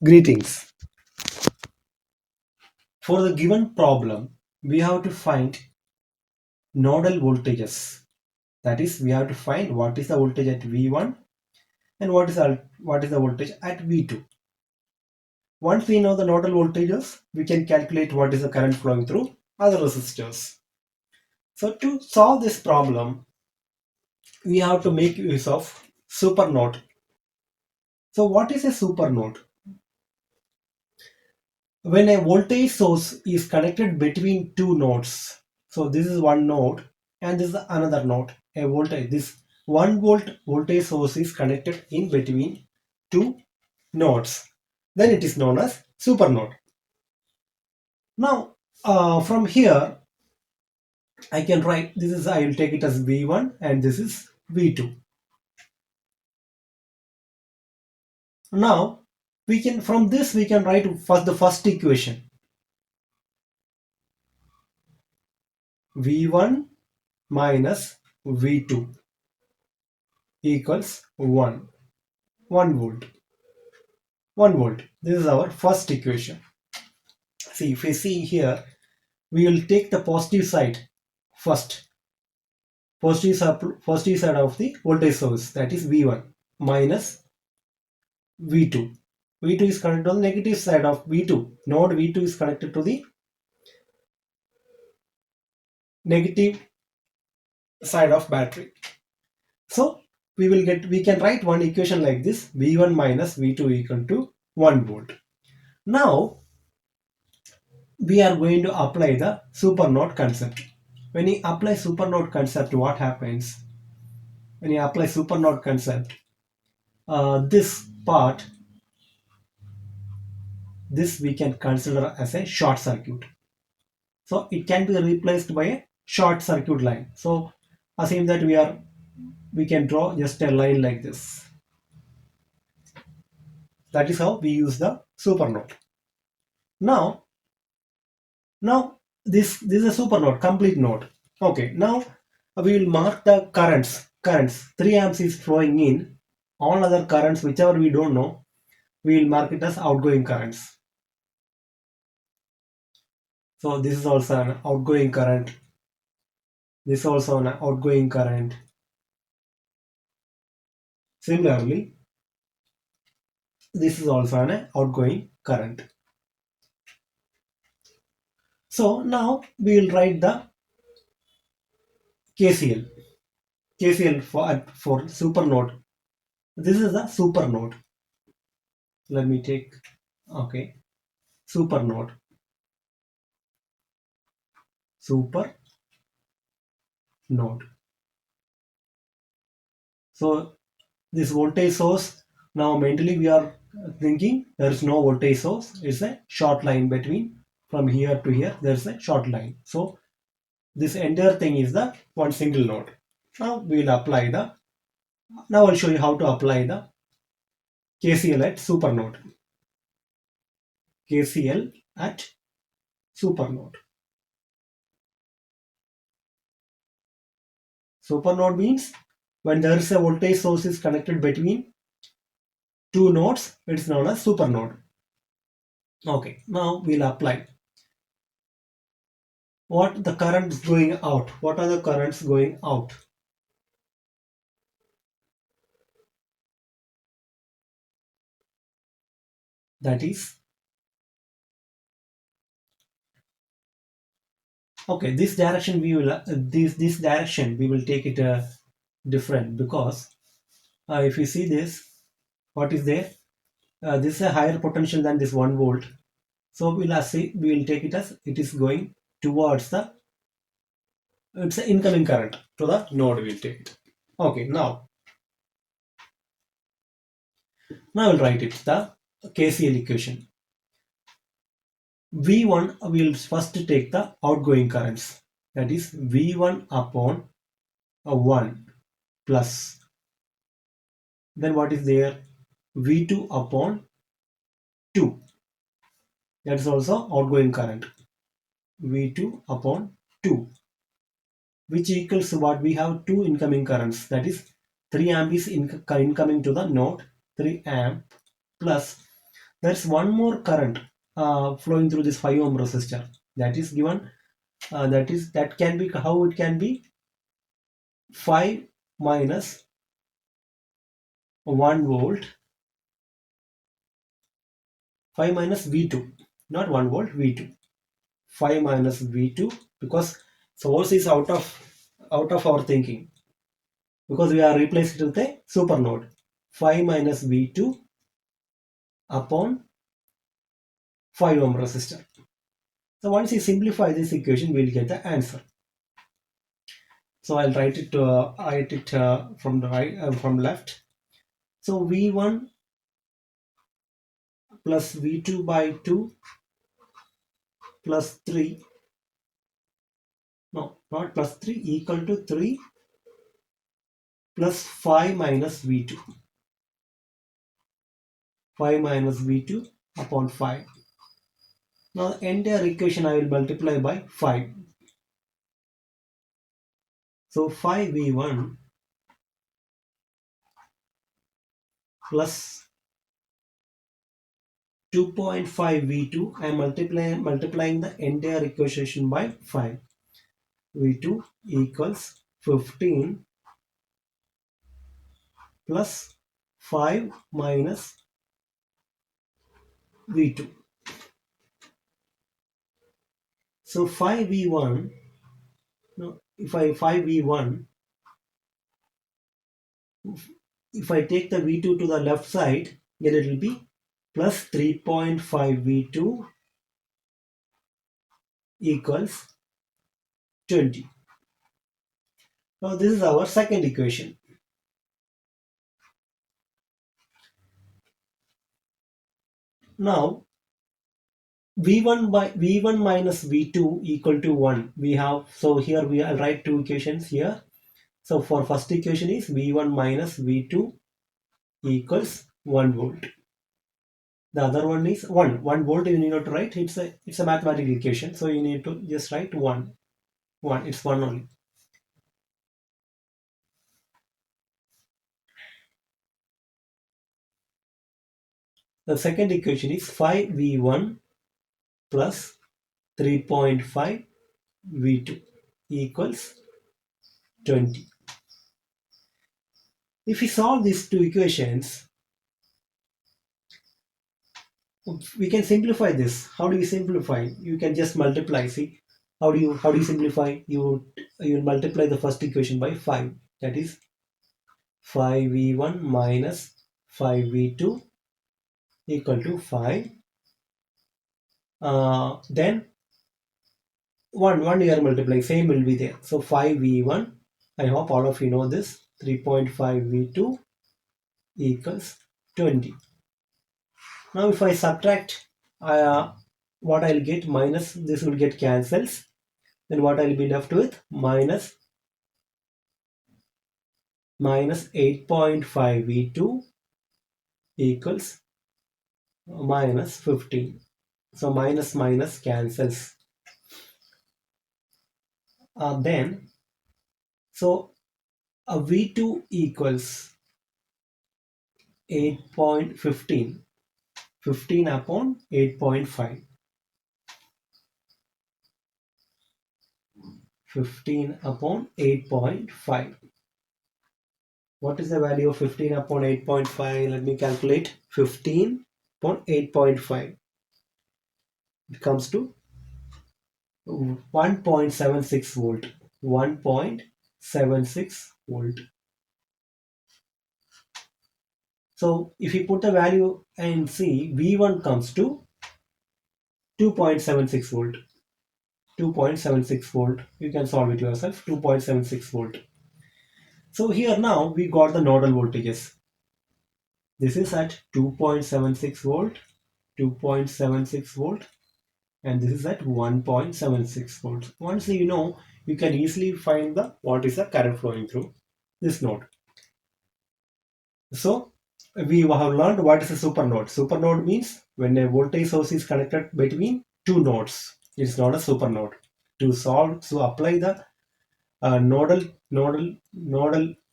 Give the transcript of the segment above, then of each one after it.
Greetings. For the given problem, we have to find nodal voltages. That is, we have to find what is the voltage at V1 and what is the voltage at V2. Once we know the nodal voltages, we can calculate what is the current flowing through other resistors. So to solve this problem, we have to make use of supernode. So what is a supernode? When a voltage source is connected between two nodes, so this is one node and this is another node, a voltage, this 1 volt voltage source is connected in between two nodes, then it is known as supernode. Now from here I can write, this is, I will take it as V1 and this is V2. Now we can, from this we can write first the first equation, V1 minus V2 equals 1 volt. 1 volt. This is our first equation. See, if we see here, we will take the positive side first. Positive side of the voltage source, that is V1 minus V2. V2 is connected on the negative side of V2. Node V2 is connected to the negative side of battery. So we can write one equation like this, V1 minus V2 equal to 1 volt. Now we are going to apply the supernode concept. When you apply supernode concept, what happens? When you apply supernode concept, this part, this we can consider as a short circuit. So it can be replaced by a short circuit line. So assume that we can draw just a line like this. That is how we use the supernode. Now this is a supernode, complete node. Okay, now we will mark the currents. 3 amps is flowing in. All other currents, whichever we don't know, we will mark it as outgoing currents. So this is also an outgoing current. This is also an outgoing current. Similarly, this is also an outgoing current. So now we will write the KCL. KCL for supernode. This is a supernode. Let me take, okay, supernode. Supernode. So this voltage source, now mentally we are thinking there is no voltage source. It's a short line between, from here to here there is a short line. So this entire thing is the one single node. Now we will apply the, now I'll show you how to apply the KCL at supernode. KCL at supernode. Supernode means when there is a voltage source is connected between two nodes, it's known as supernode. Okay, now we'll apply. What the currents going out? What are the currents going out? That is, okay, this direction we will this direction we will take it different, because if you see this, what is there? This is a higher potential than this 1 volt. So we will take it as it is going towards the, it's an incoming current to the node. We'll take it. Okay, now I'll write it, the KCL equation. V1, we will first take the outgoing currents, that is V1 upon 1 plus, then what is there, V2 upon 2, that is also outgoing current, V2 upon 2, which equals what, we have two incoming currents, that is 3 amp is incoming to the node, 3 amp plus there's one more current flowing through this 5 ohm resistor that is given, that can be, how it can be, 5 minus 1 volt, 5 minus V2, not 1 volt, V2, 5 minus V2, because source is out of our thinking, because we are replaced with a super node. 5 minus V2 upon 5 ohm resistor. So once you simplify this equation, we'll get the answer. So I'll write it from the right, from left. So V1 plus V2 by 2 plus 3, no, not plus 3, equal to 3 plus 5 minus V2. 5 minus V2 upon 5. Now the entire equation I will multiply by 5. So 5V1 plus 2.5V2, I am multiplying the entire equation by 5. V2 equals 15 plus 5 minus V2. So 5V1, no, if I take the V2 to the left side, then it will be plus 3.5 V2 equals 20. Now this is our second equation. Now V1 minus V2 equal to 1. We have, so here I'll write two equations here. So for first equation is V1 minus V2 equals 1 volt. The other one is 1 volt. You need not to write. It's a mathematical equation. So you need to just write 1. It's 1 only. The second equation is 5V1 plus 3.5 V2 equals 20. If we solve these two equations, we can simplify this. How do we simplify? You can just multiply. See, how do you simplify? You multiply the first equation by 5. That is 5V1 minus 5V2 equal to 5. Then 1 here multiply, same will be there. So 5V1, I hope all of you know this, 3.5V2 equals 20. Now if I subtract, what I'll get, minus this will get cancels. Then what I'll be left with, minus 8.5 V2 equals minus 15. So minus cancels. Then so a V2 equals 8.15. 15 upon 8.5. 15 upon 8.5. What is the value of 15 upon 8.5? Let me calculate. 15 upon 8.5. It comes to 1.76 volt. 1.76 volt. So if you put the value and see, V1 comes to 2.76 volt. 2.76 volt. You can solve it yourself. 2.76 volt. So here now we got the nodal voltages. This is at 2.76 volt, 2.76 volt, and this is at 1.76 volts. Once you know, you can easily find what is the current flowing through this node. So we have learned what is a supernode. Supernode means when a voltage source is connected between two nodes. It's not a supernode. To apply the nodal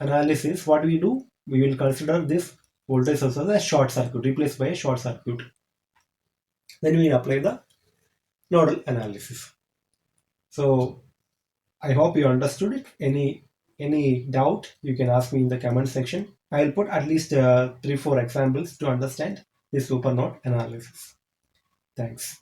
analysis, what we do, we will consider this voltage source as a short circuit, replaced by a short circuit. Then we apply the nodal analysis. So I hope you understood it. Any doubt you can ask me in the comment section. I'll put at least 3 4 examples to understand the supernode analysis. Thanks.